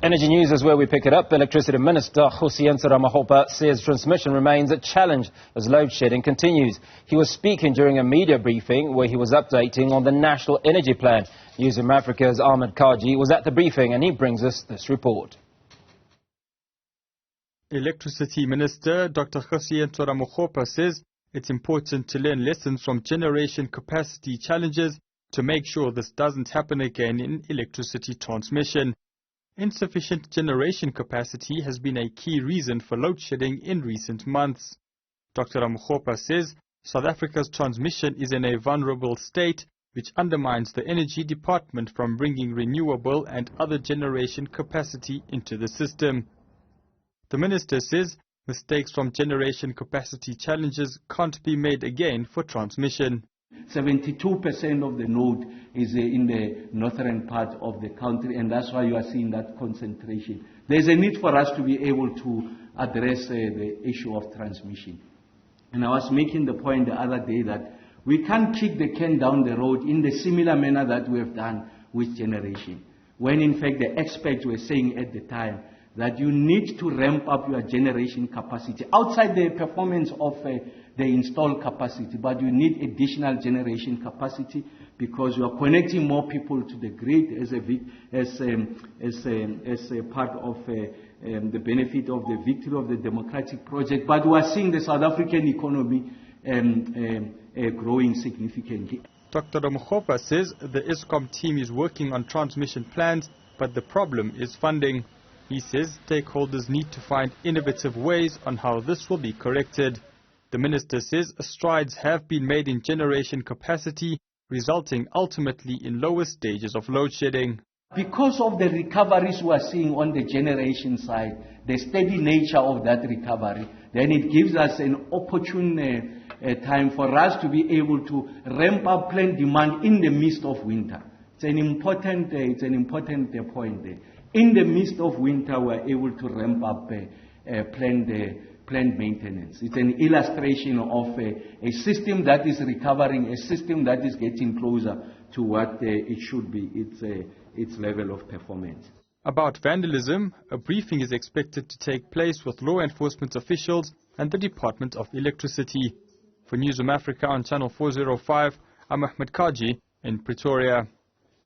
Energy News is where we pick it up. Electricity Minister Kgosientsho Ramokgopa says transmission remains a challenge as load shedding continues. He was speaking during a media briefing where he was updating on the National Energy Plan. Newzroom Afrika's Ahmed Kajee was at the briefing and he brings us this report. Electricity Minister Dr. Kgosientsho Ramokgopa says it's important to learn lessons from generation capacity challenges to make sure this doesn't happen again in electricity transmission. Insufficient generation capacity has been a key reason for load shedding in recent months. Dr. Ramokgopa says South Africa's transmission is in a vulnerable state, which undermines the Energy Department from bringing renewable and other generation capacity into the system. The minister says mistakes from generation capacity challenges can't be made again for transmission. 72% of the load is in the northern part of the country, and that's why you are seeing that concentration. There's a need for us to be able to address the issue of transmission. And I was making the point the other day that we can't kick the can down the road in the similar manner that we have done with generation. When in fact the experts were saying at the time that you need to ramp up your generation capacity outside the performance of the installed capacity, but you need additional generation capacity because you are connecting more people to the grid as a part of the benefit of the victory of the democratic project. But we are seeing the South African economy growing significantly. Dr. Ramokgopa says the ESCOM team is working on transmission plans, but the problem is funding. He says stakeholders need to find innovative ways on how this will be corrected. The minister says strides have been made in generation capacity, resulting ultimately in lower stages of load shedding. Because of the recoveries we are seeing on the generation side, the steady nature of that recovery, then it gives us an opportune time for us to be able to ramp up plant demand in the midst of winter. It's an important point there. In the midst of winter, we are able to ramp up plant maintenance. It's an illustration of a system that is recovering, a system that is getting closer to what it should be, its level of performance. About vandalism, a briefing is expected to take place with law enforcement officials and the Department of Electricity. For Newzroom Afrika on Channel 405, I'm Ahmed Kajee in Pretoria.